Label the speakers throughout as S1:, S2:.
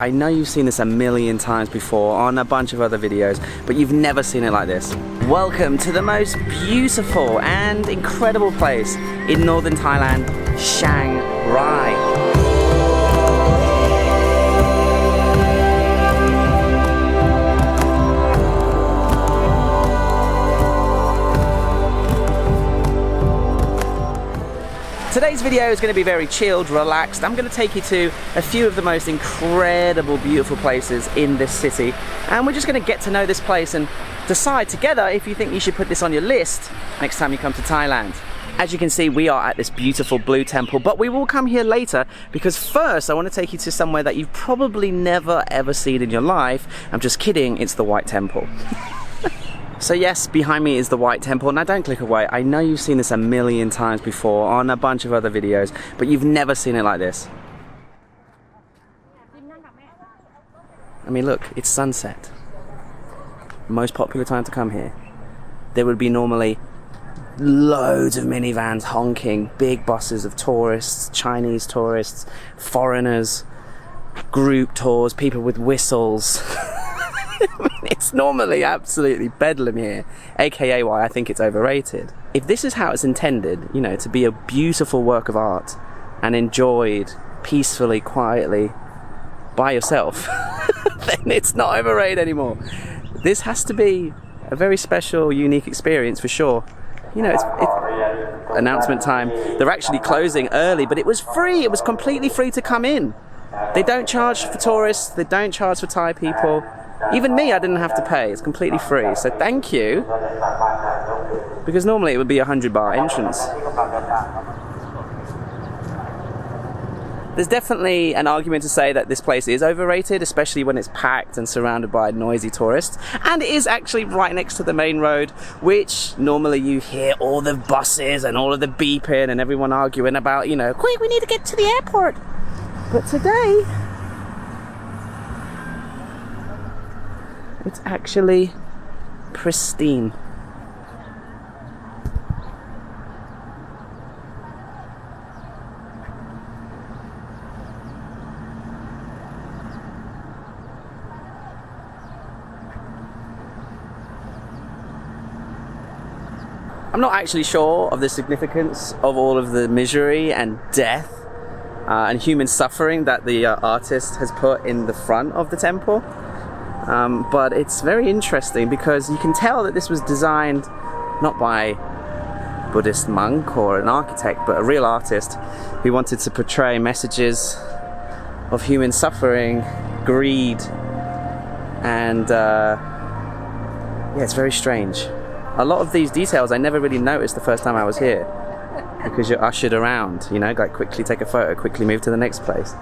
S1: I know you've seen this a million times before on a bunch of other videos, but you've never seen it like this. Welcome to the most beautiful and incredible place in northern Thailand, Chiang Rai. Today's video is going to be very chilled, relaxed. I'm going to take you to a few of the most incredible, beautiful places in this city. And we're just going to get to know this place and decide together if you think you should put this on your list next time you come to Thailand. As you can see, we are at this beautiful blue temple, but we will come here later because first I want to take you to somewhere that you've probably never ever seen in your life. I'm just kidding, it's the White Temple. So yes, behind me is the White Temple. Now don't click away. I know you've seen this a million times before on a bunch of other videos, but you've never seen it like this. I mean look, it's sunset. Most popular time to come here. There would be normally loads of minivans honking, big buses of tourists, Chinese tourists, foreigners, group tours, people with whistles. It's normally absolutely bedlam here, aka why I think it's overrated. If this is how it's intended, you know, to be a beautiful work of art and enjoyed peacefully, quietly, by yourself, then it's not overrated anymore. This has to be a very special, unique experience for sure. You know, it's announcement time. They're actually closing early, but it was free. It was completely free to come in. They don't charge for tourists. They don't charge for Thai people. Even me, I didn't have to pay. It's completely free. So thank you. Because normally it would be 100 baht entrance. There's definitely an argument to say that this place is overrated, especially when it's packed and surrounded by noisy tourists. And it is actually right next to the main road, which normally you hear all the buses and all of the beeping and everyone arguing about, you know, quick, we need to get to the airport. But today, it's actually pristine. I'm not actually sure of the significance of all of the misery and death and human suffering that the artist has put in the front of the temple. But it's very interesting because you can tell that this was designed not by a Buddhist monk or an architect, but a real artist who wanted to portray messages of human suffering, greed, and yeah, it's very strange. A lot of these details I never really noticed the first time I was here because you're ushered around, you know, like quickly take a photo, quickly move to the next place.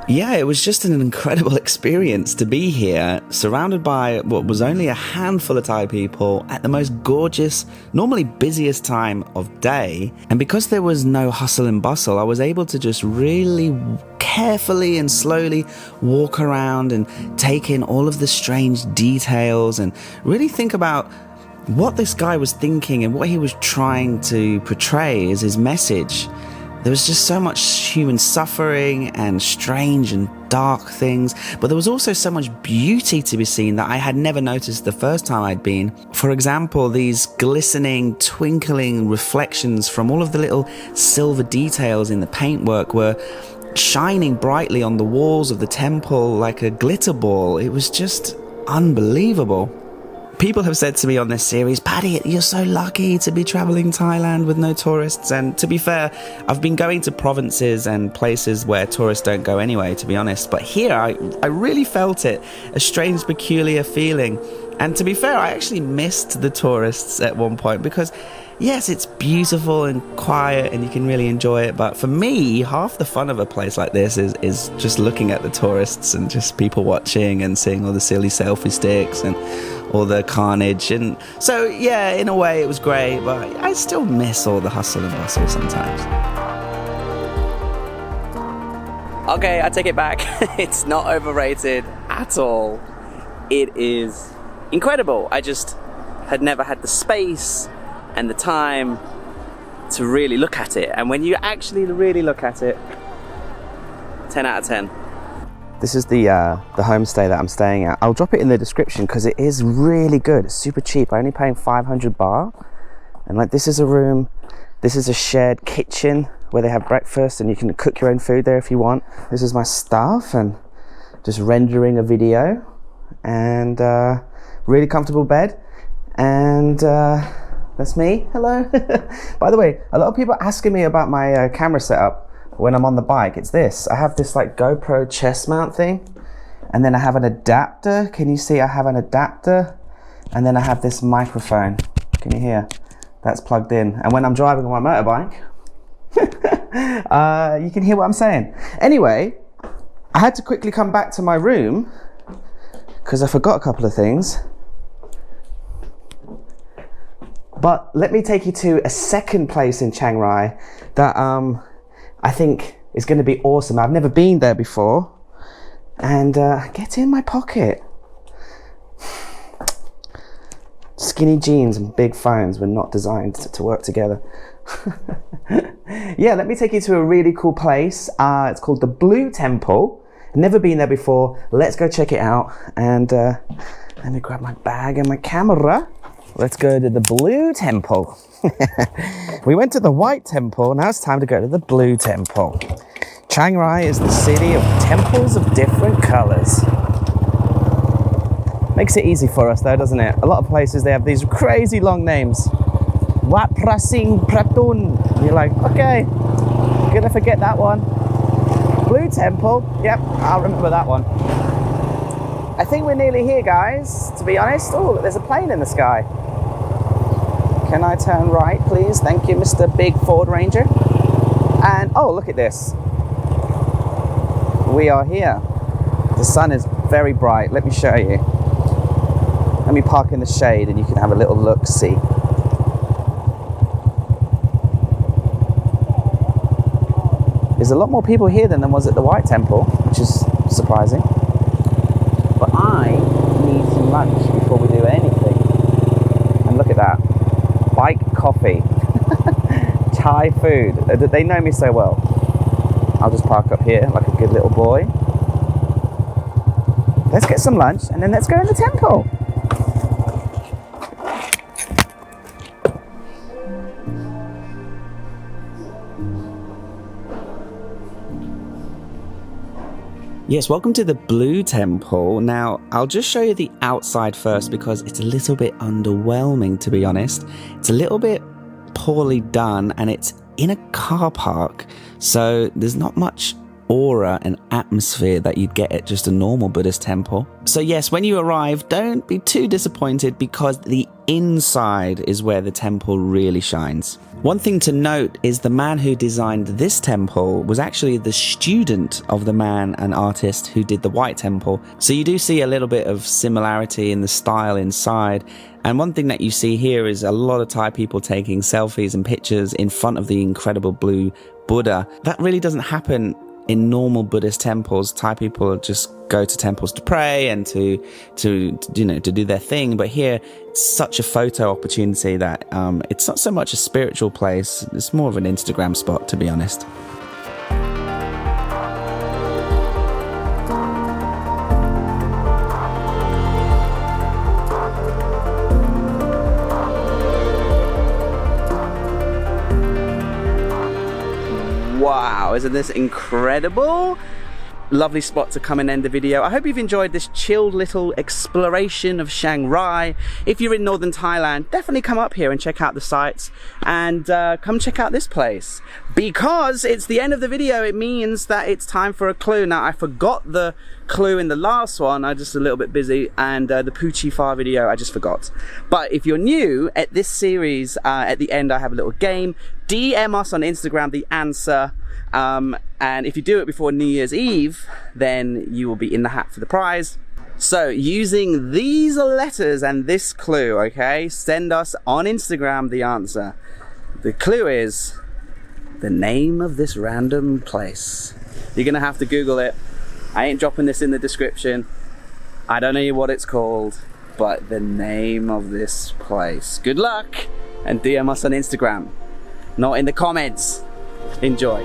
S2: Yeah, it was just an incredible experience to be here, surrounded by what was only a handful of Thai people at the most gorgeous, normally busiest time of day. And because there was no hustle and bustle, I was able to just really carefully and slowly walk around and take in all of the strange details and really think about what this guy was thinking and what he was trying to portray as his message. There was just so much human suffering and strange and dark things, but there was also so much beauty to be seen that I had never noticed the first time I'd been. For example, these glistening, twinkling reflections from all of the little silver details in the paintwork were shining brightly on the walls of the temple like a glitter ball. It was just unbelievable. People have said to me on this series, Paddy, you're so lucky to be traveling Thailand with no tourists. And to be fair, I've been going to provinces and places where tourists don't go anyway, to be honest. But here, I really felt it, a strange, peculiar feeling. And to be fair, I actually missed the tourists at one point because, yes, it's beautiful and quiet and you can really enjoy it. But for me, half the fun of a place like this is just looking at the tourists and just people watching and seeing all the silly selfie sticks and all the carnage. And so, yeah, in a way it was great, but I still miss all the hustle and bustle sometimes.
S1: Okay, I take it back. It's not overrated at all. It is incredible. I just had never had the space and the time to really look at it. And when you actually really look at it, 10 out of 10. This is the homestay that I'm staying at. I'll drop it in the description because it is really good. It's super cheap. I'm only paying 500 baht. And like, this is a room. This is a shared kitchen where they have breakfast and you can cook your own food there if you want. This is my stuff and just rendering a video, and really comfortable bed. And that's me. Hello. By the way, a lot of people are asking me about my camera setup when I'm on the bike. It's this. I have this like GoPro chest mount thing, and then I have an adapter. Can you see I have an adapter? And then I have this microphone. Can you hear? That's plugged in. And when I'm driving on my motorbike, you can hear what I'm saying. Anyway, I had to quickly come back to my room because I forgot a couple of things. But let me take you to a second place in Chiang Rai that I think is going to be awesome. I've never been there before. And get in my pocket. Skinny jeans and big phones were not designed to work together. Yeah, let me take you to a really cool place. It's called the Blue Temple. Never been there before. Let's go check it out. And let me grab my bag and my camera. Let's go to the Blue Temple. We went to the White Temple. Now it's time to go to the Blue Temple. Chiang Rai is the city of temples of different colors. Makes it easy for us though, doesn't it? A lot of places they have these crazy long names. Wat Prasing Pratun. You're like, okay, gonna forget that one. Blue Temple, yep, I'll remember that one. I think we're nearly here, guys, to be honest. Oh, there's a plane in the sky. Can I turn right, please? Thank you, Mr. Big Ford Ranger. And, oh, look at this. We are here. The sun is very bright. Let me show you. Let me park in the shade and you can have a little look-see. There's a lot more people here than there was at the White Temple, which is surprising. But I need some lunch before we do anything. And look at that. Bike coffee. Thai food. They know me so well. I'll just park up here like a good little boy. Let's get some lunch and then let's go in the temple. Yes, welcome to the Blue Temple. Now, I'll just show you the outside first because it's a little bit underwhelming, to be honest. It's a little bit poorly done and it's in a car park, so there's not much aura and atmosphere that you'd get at just a normal Buddhist temple. So yes, when you arrive, don't be too disappointed because the inside is where the temple really shines. One thing to note is the man who designed this temple was actually the student of the man and artist who did the White Temple. So you do see a little bit of similarity in the style inside. And one thing that you see here is a lot of Thai people taking selfies and pictures in front of the incredible blue Buddha. That really doesn't happen in normal Buddhist temples. Thai people just go to temples to pray and to do their thing, but here it's such a photo opportunity that it's not so much a spiritual place, it's more of an Instagram spot, to be honest. Wow, isn't this incredible? Lovely spot to come and end the video. I hope you've enjoyed this chilled little exploration of Chiang Rai. If you're in northern Thailand, definitely come up here and check out the sights, and come check out this place. Because it's the end of the video, it means that it's time for a clue. Now, I forgot the clue in the last one. I'm just a little bit busy, and the Poochie Far video, I just forgot. But if you're new at this series, at the end I have a little game. DM us on Instagram the answer. And if you do it before New Year's Eve, then you will be in the hat for the prize. So using these letters and this clue, okay, send us on Instagram the answer. The clue is the name of this random place. You're gonna have to Google it. I ain't dropping this in the description. I don't know what it's called, but the name of this place. Good luck, and DM us on Instagram, not in the comments. Enjoy.